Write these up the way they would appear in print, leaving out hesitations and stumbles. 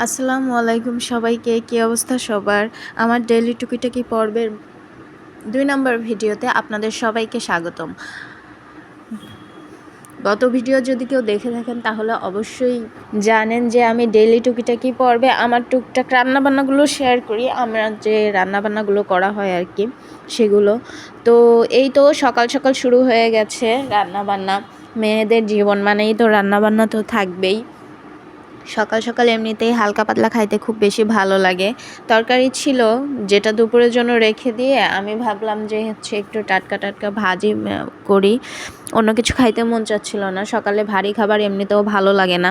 আসসালামু আলাইকুম সবাইকে। কী অবস্থা সবার? আমার ডেইলি টুকিটাকি পর্বের ২ নম্বর ভিডিওতে আপনাদের সবাইকে স্বাগতম। গত ভিডিও যদি কেউ দেখে থাকেন তাহলে অবশ্যই জানেন যে আমি ডেইলি টুকিটাকি পর্বে আমার টুকটাক রান্নাবান্নাগুলো শেয়ার করি। আমরা যে রান্নাবান্নাগুলো করা হয় আর কি সেগুলো। তো এই তো সকাল সকাল শুরু হয়ে গেছে রান্নাবান্না। মেয়েদের জীবন মানেই তো রান্নাবান্না তো থাকবেই। সকাল সকাল এমনিতেই হালকা পাতলা খাইতে খুব বেশি ভালো লাগে। তরকারি ছিল যেটা দুপুরের জন্য রেখে দিয়ে আমি ভাবলাম যে হচ্ছে একটু টাটকা টাটকা ভাজি করি। অন্য কিছু খাইতে মন চাচ্ছিল না। সকালে ভারী খাবার এমনিতেও ভালো লাগে না।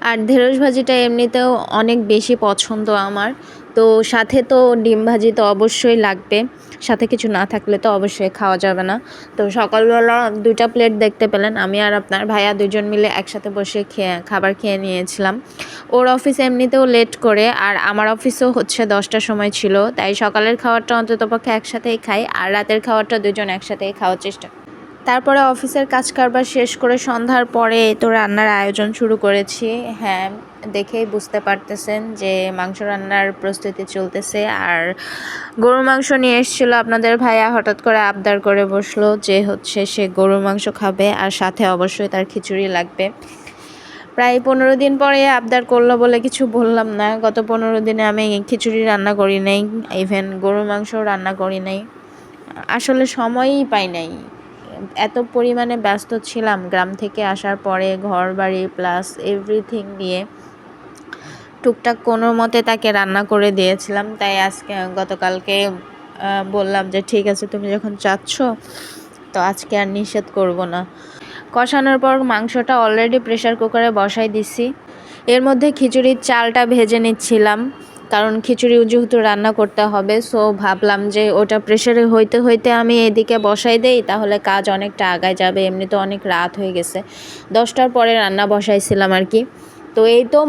আর ঢেঁড়স ভাজিটা এমনিতেও অনেক বেশি পছন্দ আমার। তো সাথে তো ডিম ভাজি তো অবশ্যই লাগবে, সাথে কিছু না থাকলে তো অবশ্যই খাওয়া যাবে না। তো সকালবেলা 2টা প্লেট দেখতে পেলেন আমি আর আপনার ভাইয়া 2জন মিলে একসাথে বসে খাবার খেয়ে নিয়েছিলাম। ওর অফিস এমনিতেও লেট করে আর আমার অফিসও হচ্ছে 10টার সময় ছিল, তাই সকালের খাবারটা অন্ততপক্ষে একসাথেই খাই আর রাতের খাবারটা 2জন একসাথেই খাওয়ার চেষ্টা। তারপরে অফিসের কাজ কারবার শেষ করে সন্ধ্যার পরে তো রান্নার আয়োজন শুরু করেছি। হ্যাঁ, দেখেই বুঝতে পারতেছেন যে মাংস রান্নার প্রস্তুতি চলতেছে। আর গরুর মাংস নিয়ে এসেছিলো আপনাদের ভাইয়া, হঠাৎ করে আবদার করে বসলো যে হচ্ছে সে গরুর মাংস খাবে আর সাথে অবশ্যই তার খিচুড়ি লাগবে। প্রায় 15 দিন পরে আবদার করলো বলে কিছু বললাম না। গত 15 দিনে আমি খিচুড়ি রান্না করি নাই, ইভেন গরুর মাংসও রান্না করি নাই। আসলে সময়ই পাই নাই, এত পরিমাণে ব্যস্ত ছিলাম গ্রাম থেকে আসার পরে, ঘর বাড়ি প্লাস এভরিথিং নিয়ে টুকটাক কোনো মতে তাকে রান্না করে দিয়েছিলাম। তাই আজকে গতকালকে বললাম যে ঠিক আছে, তুমি যখন চাচ্ছ তো আজকে আর নিষেধ করব না। কষানোর পর মাংসটা অলরেডি প্রেসার কুকারে বসাই দিছি। এর মধ্যে খিচুড়ির চালটা ভেজে নিচ্ছিলাম, কারণ খিচুড়ি যেহেতু রান্না করতে হবে। সো ভাবলাম যে ওটা প্রেসারে হইতে হইতে আমি এদিকে বসাই দেই, তাহলে কাজ অনেকটা আগায় যাবে। এমনি তো অনেক রাত হয়ে গেছে, 10টার পরে রান্না বসাইছিলাম আর কি। তো এই তো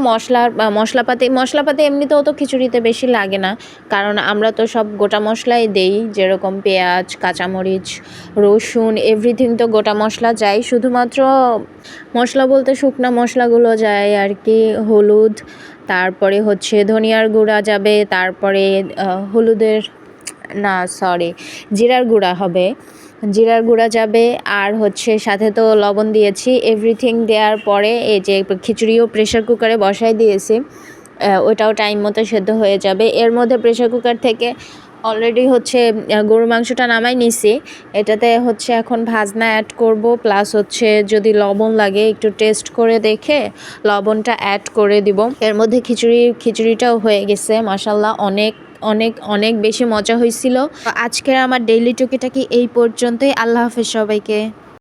মশলাপাতি এমনিতেও তো খিচুড়িতে বেশি লাগে না, কারণ আমরা তো সব গোটা মশলাই দেই, যেরকম পেঁয়াজ, কাঁচামরিচ, রসুন এভরিথিং তো গোটা মশলা যায়। শুধুমাত্র মশলা বলতে শুকনো মশলাগুলো যায় আর কি। হলুদ, তারপরে হচ্ছে ধনিয়ার গুঁড়া যাবে, তারপরে জিরার গুঁড়া হবে, জিরার গুঁড়া যাবে। আর হচ্ছে সাথে তো লবণ দিয়েছি। এভরিথিং দেওয়ার পরে এই যে খিচুড়িও প্রেশার কুকারে বসাই দিয়েছি, ওটাও টাইম মতো সেদ্ধ হয়ে যাবে। এর মধ্যে প্রেশার কুকার থেকে অলরেডি হচ্ছে গরুর মাংসটা নামাই নিছি। এটাতে হচ্ছে এখন ভাজনা অ্যাড করব, প্লাস হচ্ছে যদি লবণ লাগে একটু টেস্ট করে দেখে লবণটা অ্যাড করে দিব। এর মধ্যে খিচুড়িটাও হয়ে গেছে মাশাআল্লাহ। অনেক অনেক অনেক বেশি মজা হয়েছিল। আজকের আমার ডেইলি টুকিটাকি এই পর্যন্তই। আল্লাহ হাফেজ সবাইকে।